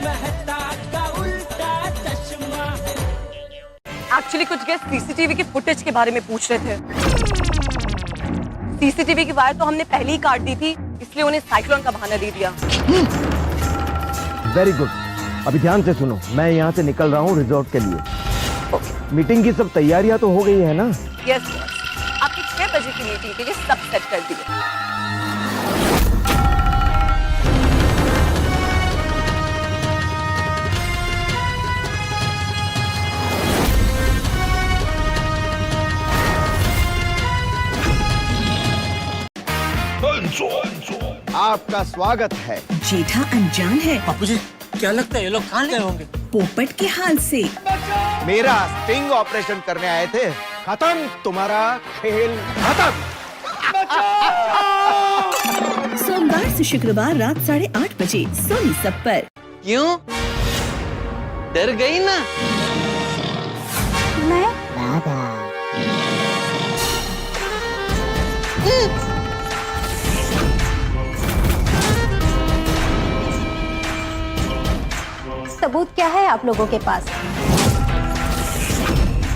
मेहता का उल्टा चश्मा। एक्चुअली कुछ गेस्ट सीसीटीवी के फुटेज के बारे में पूछ रहे थे। सीसीटीवी की वायर तो हमने पहले ही काट दी थी, इसलिए उन्हें साइक्लोन का बहाना दे दिया। Very good. अभी ध्यान से सुनो, मैं यहाँ से निकल रहा हूँ रिजॉर्ट के लिए। मीटिंग की सब तैयारियां तो हो गई है ना? यस, आपकी 6 बजे की मीटिंग के लिए सब सेट कर दिए। आपका स्वागत है। जेठा अनजान है। बापूजी, क्या लगता है ये लोग कहाँ गए होंगे? पोपट के हाल से। मेरा स्टिंग ऑपरेशन करने आए थे। खत्म तुम्हारा खेल, खत्म। सोमवार से शुक्रवार रात 8:30 बजे सोनी सब पर। क्यों? डर गई ना? मैं सबूत क्या है आप लोगों के पास?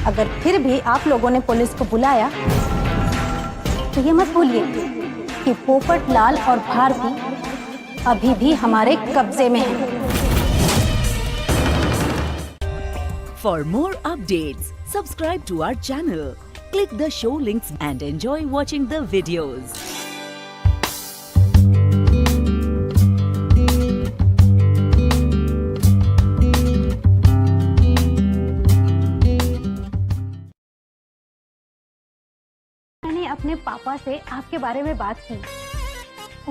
अगर फिर भी आप लोगों ने पुलिस को बुलाया तो ये मत भूलिए कि पोपट लाल और भारती अभी भी हमारे कब्जे में हैं। For more updates, subscribe to our channel, click the show links and enjoy watching the videos. मैंने अपने पापा से आपके बारे में बात की।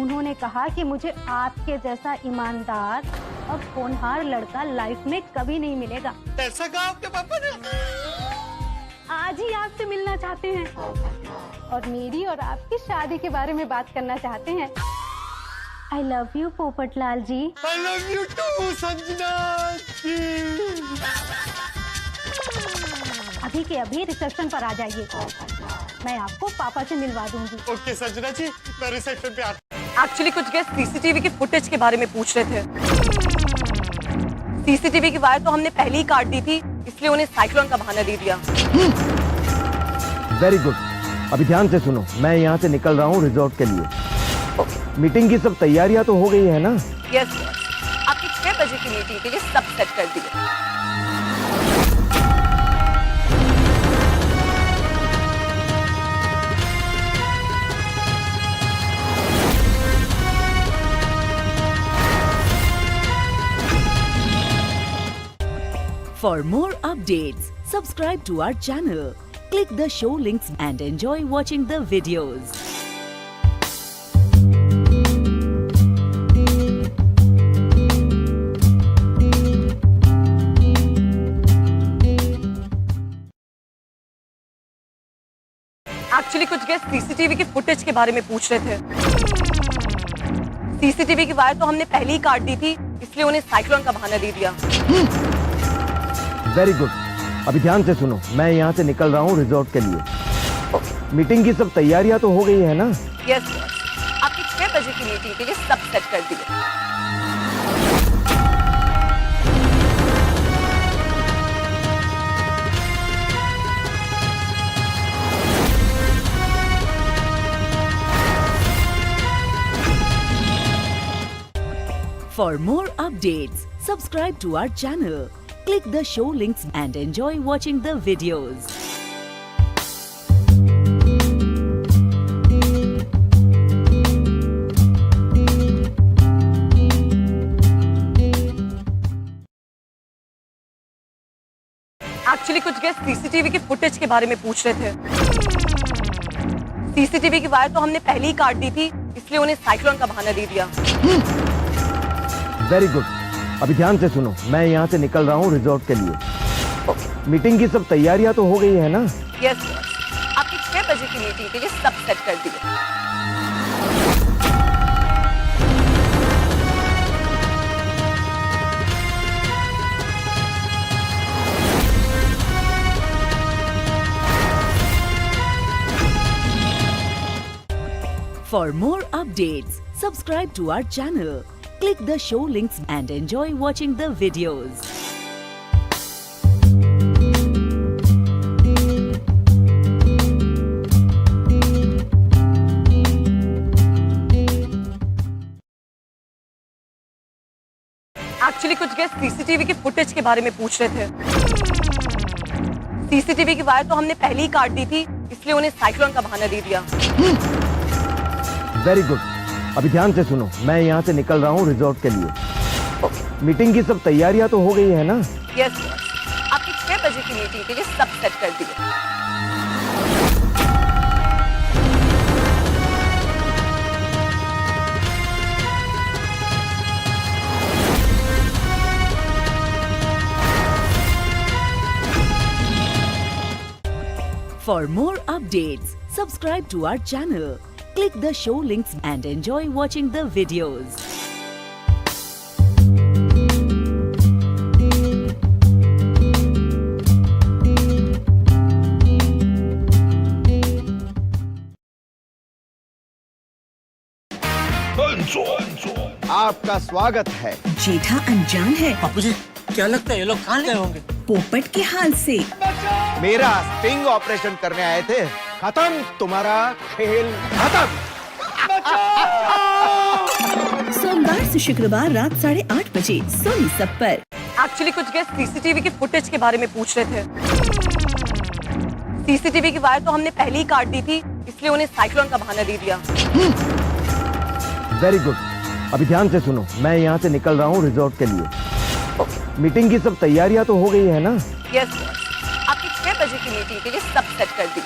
उन्होंने कहा कि मुझे आपके जैसा ईमानदार और होनहार लड़का लाइफ में कभी नहीं मिलेगा। ऐसा कहा आपके पापा ने? आज ही आपसे मिलना चाहते हैं और मेरी और आपकी शादी के बारे में बात करना चाहते हैं। I love you Popatlal ji. I love you too, Sanjana ji. अभी के अभी रिसेप्शन पर आ जाइए, मैं आपको पापा से मिलवा दूंगी। ओके संजना जी, मैं रिसेप्शन पे आता। एक्चुअली कुछ गेस्ट सीसीटीवी के फुटेज के बारे में पूछ रहे थे। सीसीटीवी की वायर तो हमने पहले ही काट दी थी, इसलिए उन्हें साइक्लोन का बहाना दे दिया। Very good. अभी ध्यान से सुनो, मैं यहाँ से निकल रहा हूँ रिजॉर्ट के लिए। मीटिंग की सब तैयारियां तो हो गई है ना? यस, आपकी 6 बजे की मीटिंग के लिए सब सेट कर दिए। For more updates, subscribe to our channel, click the show links and enjoy watching the videos. Actually कुछ गेस्ट सीसीटीवी के फुटेज के बारे में पूछ रहे थे। सीसीटीवी की वायर तो हमने पहले ही काट दी थी, इसलिए उन्हें साइक्लोन का बहाना दे दिया। Very good. अभी ध्यान से सुनो, मैं यहाँ से निकल रहा हूँ रिजॉर्ट के लिए। मीटिंग की सब तैयारियां तो हो गई है ना? यस, आपकी 6 बजे की मीटिंग के लिए सब सेट कर दिए। For more updates, subscribe to our channel, click the show links and enjoy watching the videos. Actually कुछ गेस्ट सीसीटीवी के फुटेज के बारे में पूछ रहे थे। सीसीटीवी की वायर तो हमने पहले ही काट दी थी, इसलिए उन्हें साइक्लोन का बहाना दे दिया। Very good. अभी ध्यान से सुनो, मैं यहाँ से निकल रहा हूँ रिजॉर्ट के लिए। मीटिंग की सब तैयारियां तो हो गई है ना? यस, आपकी 6 बजे की मीटिंग के लिए सब सेट कर दिए। For more updates, subscribe to our channel, Click the show links and enjoy watching the videos. Actually कुछ गेस्ट सीसीटीवी की फुटेज के बारे में पूछ रहे थे। सीसीटीवी की वायर तो हमने पहले ही काट दी थी, इसलिए उन्हें साइक्लोन का बहाना दे दिया। Very good. अभी ध्यान से सुनो, मैं यहाँ से निकल रहा हूँ रिजॉर्ट के लिए। मीटिंग की सब तैयारियां तो हो गई है ना? यस, आपकी 6 बजे की मीटिंग के लिए सब सेट कर दिए। For more updates, subscribe to our channel, click the show links and enjoy watching the videos. आपका स्वागत है। जेठा अनजान है बापूजी, क्या लगता है ये लोग कहाँ गए होंगे? पोपट के हाल से। मेरा स्टिंग ऑपरेशन करने आए थे। खत्म तुम्हारा खेल, खत्म। सोमवार से शुक्रवार रात 8:30 बजे सोनी सब पर। एक्चुअली कुछ गेस्ट सीसीटीवी की फुटेज के बारे में पूछ रहे थे। सीसीटीवी की वायर तो हमने पहले ही काट दी थी, इसलिए उन्हें साइक्लोन का बहाना दे दिया। Very good. अभी ध्यान से सुनो, मैं यहाँ से निकल रहा हूँ रिजॉर्ट के लिए। मीटिंग की सब तैयारियां तो हो गई है ना? यस, आपकी 6 बजे की मीटिंग के लिए सब सेट कर दिए।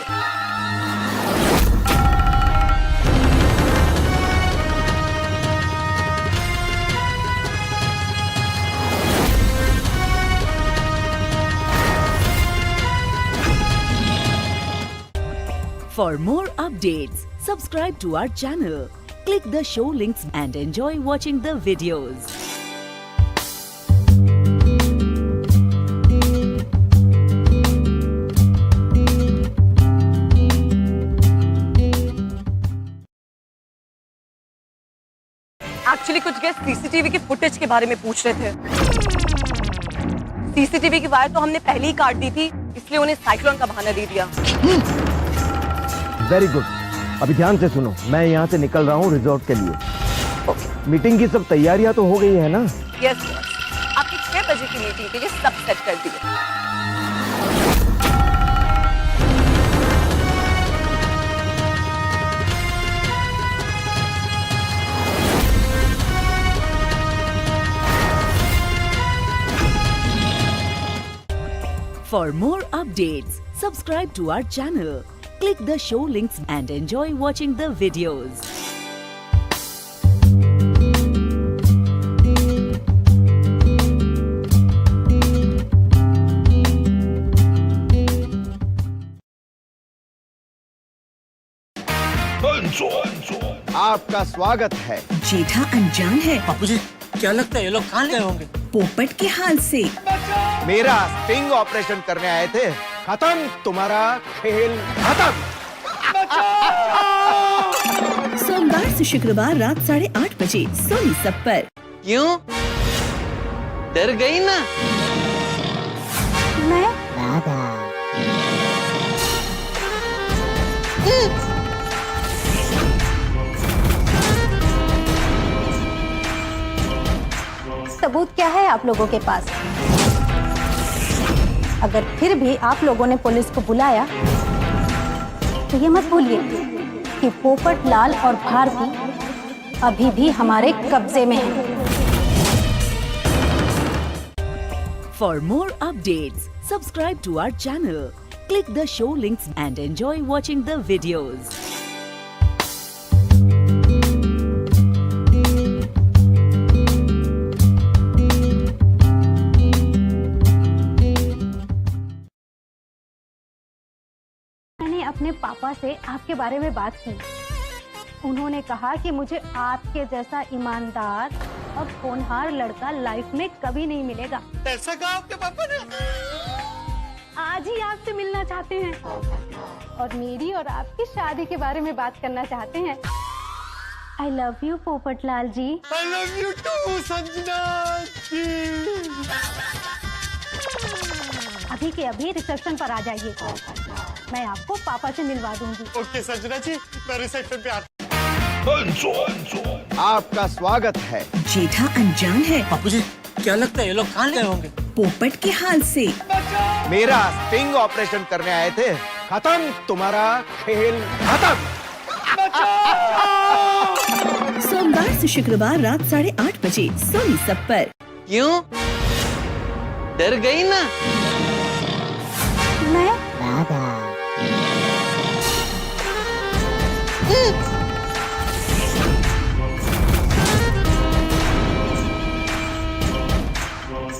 For more updates, subscribe to our channel, click the show links and enjoy watching the videos. Actually कुछ गेस्ट सीसीटीवी की फुटेज के बारे में पूछ रहे थे। सीसीटीवी की वायर तो हमने पहले ही काट दी थी, इसलिए उन्हें साइक्लोन का बहाना दे दिया। Very good. अभी ध्यान से सुनो, मैं यहाँ से निकल रहा हूँ रिजॉर्ट के लिए। मीटिंग की सब तैयारियां तो हो गई है ना? यस, आपकी 6 बजे की मीटिंग के लिए सब सेट कर दिए। For more updates, subscribe to our channel, click the show links and enjoy watching the videos. आपका स्वागत है। जेठा अनजान है बापूजी, क्या लगता है ये लोग कहाँ गए होंगे? पोपट के हाल से। मेरा स्टिंग ऑपरेशन करने आए थे। खत्म तुम्हारा खेल, खत्म। सोमवार से शुक्रवार रात 8:30 बजे सोनी सब पर। क्यों? डर गई ना? मैं सबूत क्या है आप लोगों के पास? अगर फिर भी आप लोगों ने पुलिस को बुलाया तो ये मत भूलिए कि पोपट लाल और भारती अभी भी हमारे कब्जे में हैं। For more updates, subscribe to our channel, click the show links and enjoy watching the videos. मैंने अपने पापा से आपके बारे में बात की। उन्होंने कहा कि मुझे आपके जैसा ईमानदार और होनहार लड़का लाइफ में कभी नहीं मिलेगा। ऐसा कहा आपके पापा ने? आज ही आपसे मिलना चाहते हैं। और मेरी और आपकी शादी के बारे में बात करना चाहते हैं। I love you Popatlal ji. I love you too Sanjana ji. अभी के अभी रिसेप्शन पर आ जाइए, मैं आपको पापा से मिलवा दूंगी। ओके संजना जी, मैं रिसेप्शन पे आता आपका स्वागत है। जेठा अनजान है बापू जी, क्या लगता है ये लोग कहाँ गए होंगे? पोपट के हाल से। मेरा स्टिंग ऑपरेशन करने आए थे, खत्म तुम्हारा खेल खत्म। सोमवार से शुक्रवार रात 8:30 बजे सोनी सब पर। क्यों? डर गई ना? मैं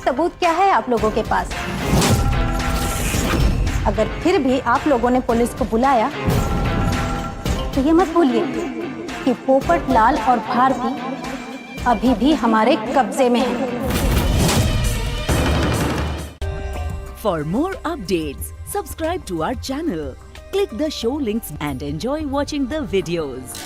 सबूत क्या है आप लोगों के पास? अगर फिर भी आप लोगों ने पुलिस को बुलाया तो ये मत भूलिए कि पोपट लाल और भारती अभी भी हमारे कब्जे में हैं। For more updates, subscribe to our channel, click the show links and enjoy watching the videos.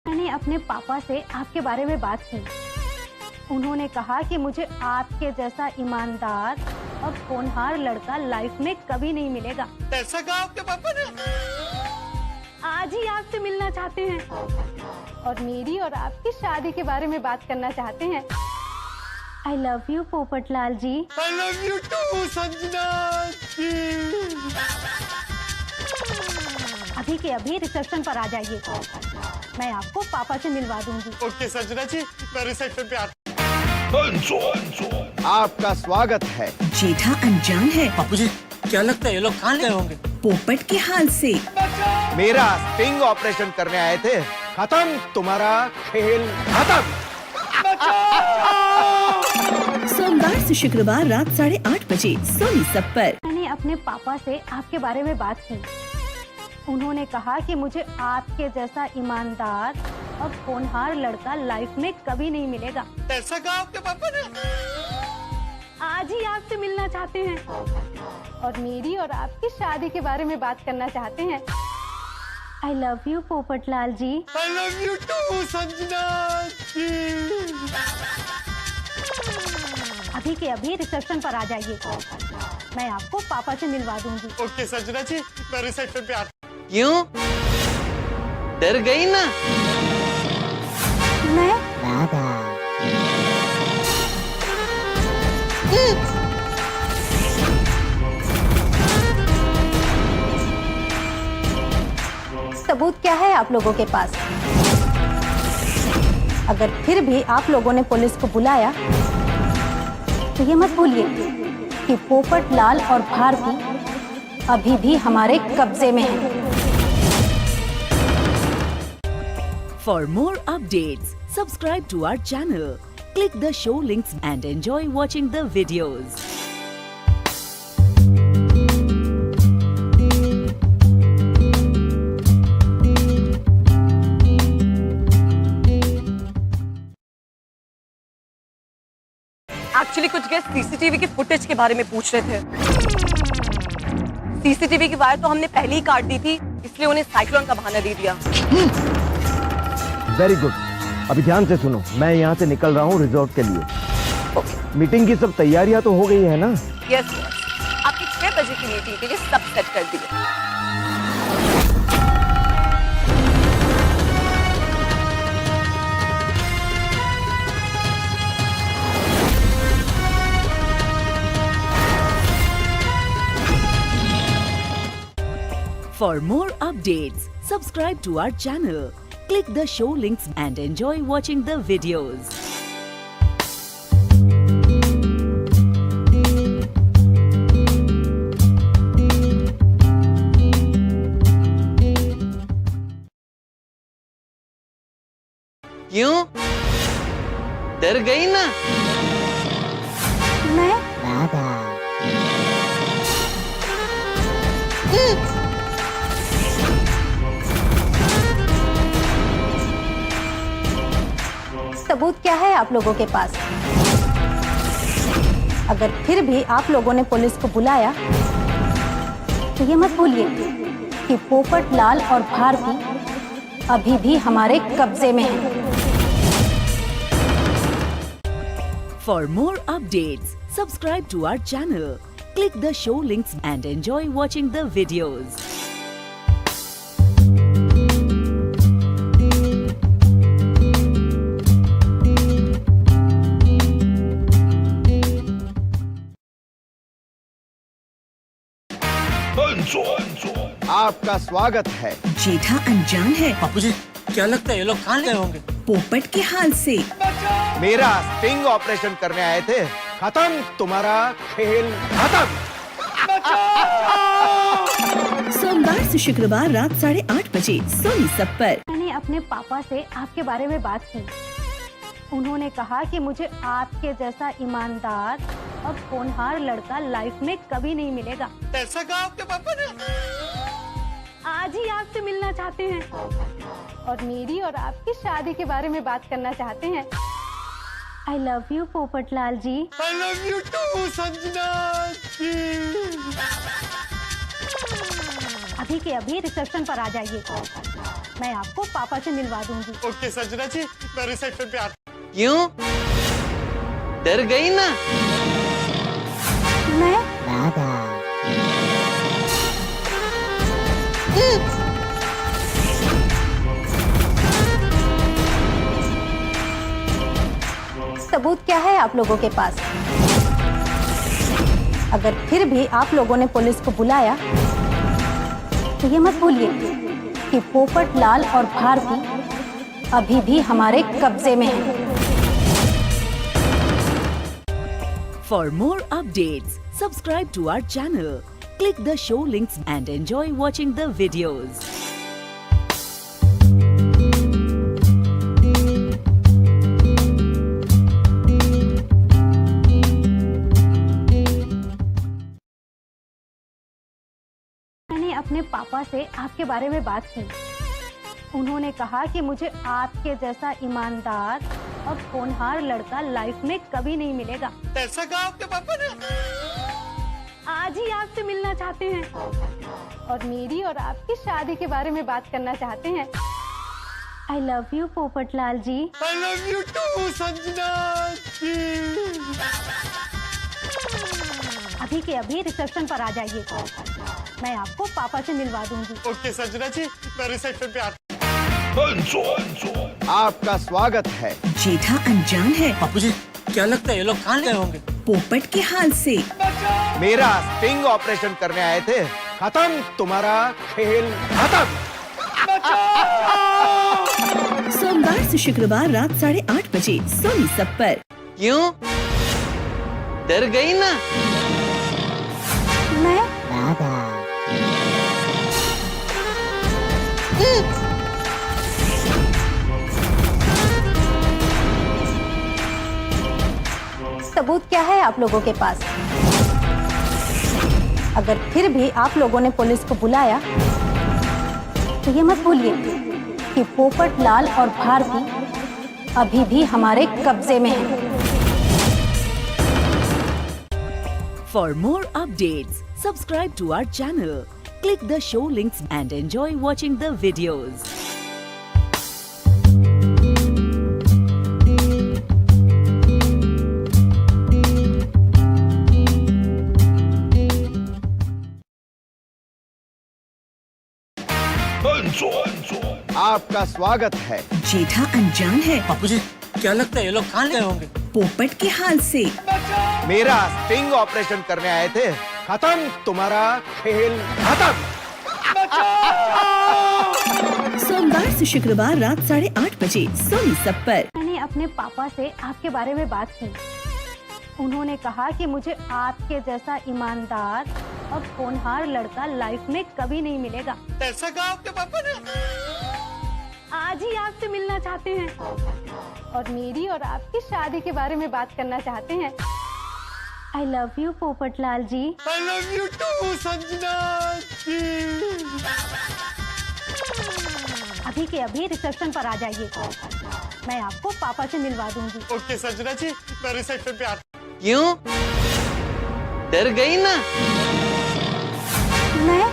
मैंने अपने पापा से आपके बारे में बात की। उन्होंने कहा कि मुझे आपके जैसा ईमानदार और होनहार लड़का लाइफ में कभी नहीं मिलेगा। ऐसा कहा आपके पापा ने? आज ही आपसे मिलना चाहते हैं और मेरी और आपकी शादी के बारे में बात करना चाहते हैं। I love you Popatlal ji. I love you too Sanjana ji. अभी के अभी रिसेप्शन पर आ जाइए, मैं आपको पापा से मिलवा दूंगी। ओके संजना जी, मैं रिसेप्शन पे आता आपका स्वागत है। जेठा अनजान है बापू जी, क्या लगता है ये लोग कहाँ गए होंगे? पोपट के हाल से। मेरा स्टिंग ऑपरेशन करने आए थे, खत्म तुम्हारा खेल खत्म। सोमवार से शुक्रवार रात 8:30 बजे सोनी सब पर। मैंने अपने पापा से आपके बारे में बात की। उन्होंने कहा कि मुझे आपके जैसा ईमानदार और होनहार लड़का लाइफ में कभी नहीं मिलेगा। ऐसा कहा आपके पापा ने? आज ही आपसे मिलना चाहते हैं और मेरी और आपकी शादी के बारे में बात करना चाहते हैं। I love you Popatlal ji. I love you too Sanjana ji. अभी के अभी रिसेप्शन पर आ जाइए, मैं आपको पापा से मिलवा दूंगी। ओके संजना जी, मैं रिसेप्शन पे आता क्यों? डर गई ना? मैं सबूत क्या है आप लोगों के पास? अगर फिर भी आप लोगों ने पुलिस को बुलाया तो ये मत भूलिए कि पोपट लाल और भारती अभी भी हमारे कब्जे में हैं। For more updates, subscribe to our channel, click the show links and enjoy watching the videos. Actually कुछ गेस्ट सीसीटीवी के फुटेज के बारे में पूछ रहे थे। सीसीटीवी की वायर तो हमने पहले ही काट दी थी, इसलिए उन्हें साइक्लोन का बहाना दे दिया। Very good. अभी ध्यान से सुनो, मैं यहाँ से निकल रहा हूँ रिजॉर्ट के लिए। मीटिंग की सब तैयारियां तो हो गई है ना? यस, आपकी 6 बजे की मीटिंग के लिए सब सेट कर दिया। For more updates, subscribe to our channel, click the show links and enjoy watching the videos. क्यों? डर गई ना? मैं सबूत सबूत क्या है आप लोगों के पास? अगर फिर भी आप लोगों ने पुलिस को बुलाया तो ये मत भूलिए कि पोपट लाल और भारती अभी भी हमारे कब्जे में हैं। For more updates, subscribe to our channel, click the show links and enjoy watching the videos. आपका स्वागत है। जेठा अनजान है बापूजी, क्या लगता है ये लोग कहाँ गए होंगे? पोपट के हाल से। मेरा स्टिंग ऑपरेशन करने आए थे। खत्म तुम्हारा खेल, खत्म। सोमवार से शुक्रवार रात 8:30 बजे सोनी सब पर। मैंने अपने पापा से आपके बारे में बात की। उन्होंने कहा कि मुझे आपके जैसा ईमानदार और होनहार लड़का लाइफ में कभी नहीं मिलेगा। ऐसा कहा आपके पापा ने? आज ही आपसे मिलना चाहते हैं और मेरी और आपकी शादी के बारे में बात करना चाहते हैं। I love you Popat Lal ji. I love you too, Sanjana ji. अभी के अभी रिसेप्शन पर आ जाइए, मैं आपको पापा से मिलवा दूंगी। ओके संजना जी, मैं रिसेप्शन पे आता। क्यों? डर गई ना? मैं सबूत क्या है आप लोगों के पास? अगर फिर भी आप लोगों ने पुलिस को बुलाया तो ये मत भूलिए कि पोपट लाल और भारती अभी भी हमारे कब्जे में हैं। For more updates, subscribe to our channel, click the show links and enjoy watching the videos. मैंने अपने पापा से आपके बारे में बात की। उन्होंने कहा कि मुझे आपके जैसा ईमानदार और होनहार लड़का लाइफ में कभी नहीं मिलेगा। ऐसा कहा आपके पापा ने? आज ही आपसे मिलना चाहते हैं और मेरी और आपकी शादी के बारे में बात करना चाहते हैं। I love you Popat Lal ji. I love you too, Sanjana ji. अभी के अभी रिसेप्शन पर आ जाइए, मैं आपको पापा से मिलवा दूंगी। ओके संजना जी, मैं रिसेप्शन पे आता। आपका स्वागत है। जेठा अनजान है बापूजी, क्या लगता है ये लोग कहाँ गए होंगे? पोपट के हाल से। मेरा स्टिंग ऑपरेशन करने आए थे। खत्म तुम्हारा खेल, खत्म। सोमवार से शुक्रवार रात 8:30 बजे सोनी सब पर। क्यों? डर गई ना? मैं सबूत क्या है आप लोगों के पास? अगर फिर भी आप लोगों ने पुलिस को बुलाया तो ये मत भूलिए कि पोपट लाल और भारती अभी भी हमारे कब्जे में हैं। For more updates, subscribe to our channel, click the show links and enjoy watching the videos. आपका स्वागत है। जेठा अनजान है बापूजी, क्या लगता है ये लोग कहाँ गए होंगे? पोपट के हाल से। मेरा स्टिंग ऑपरेशन करने आए थे। खत्म तुम्हारा खेल, खत्म। सोमवार से शुक्रवार रात 8:30 बजे सोनी सब पर। मैंने अपने पापा से आपके बारे में बात की। उन्होंने कहा कि मुझे आपके जैसा ईमानदार और होनहार लड़का लाइफ में कभी नहीं मिलेगा। ऐसा कहा आपके पापा ने? आज ही आपसे मिलना चाहते हैं और मेरी और आपकी शादी के बारे में बात करना चाहते हैं। I love you Popat Lal ji. I love you too, Sanjana ji. अभी के अभी रिसेप्शन पर आ जाइए, मैं आपको पापा से मिलवा दूंगी। ओके संजना जी, मैं रिसेप्शन पे आता क्यों? डर गई ना? मैं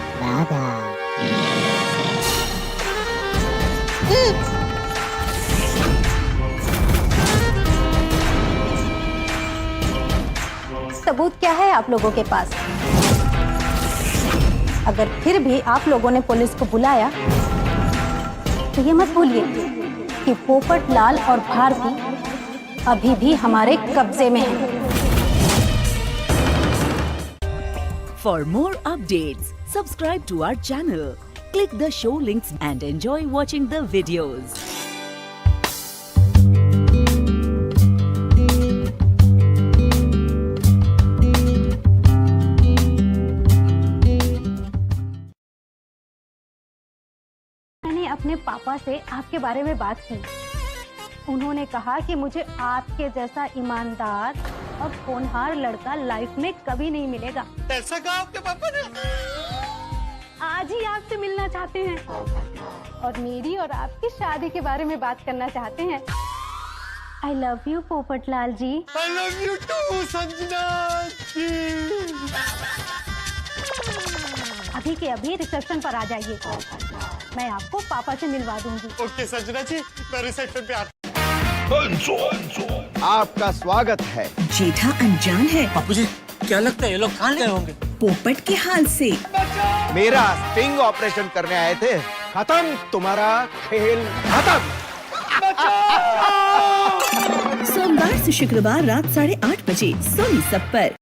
सबूत क्या है आप लोगों के पास? अगर फिर भी आप लोगों ने पुलिस को बुलाया तो ये मत भूलिए कि पोपट लाल और भारती अभी भी हमारे कब्जे में हैं। For more updates, subscribe to our channel, click the show links and enjoy watching the videos. मैंने अपने पापा से आपके बारे में बात की। उन्होंने कहा कि मुझे आपके जैसा ईमानदार और होनहार लड़का लाइफ में कभी नहीं मिलेगा। ऐसा कहा आपके पापा ने? आज ही आपसे मिलना चाहते हैं और मेरी और आपकी शादी के बारे में बात करना चाहते हैं। I love you Popatlal ji. I love you too Sanjana ji. अभी के अभी रिसेप्शन पर आ जाइए, मैं आपको पापा से मिलवा दूंगी। ओके संजना जी, मैं रिसेप्शन पे आता आपका स्वागत है। जेठा अनजान है बापूजी, क्या लगता है ये लोग कहाँ गए होंगे? पोपट के हाल से। मेरा स्टिंग ऑपरेशन करने आए थे। खत्म तुम्हारा खेल, खत्म। सोमवार से शुक्रवार रात 8:30 बजे सोनी सब पर।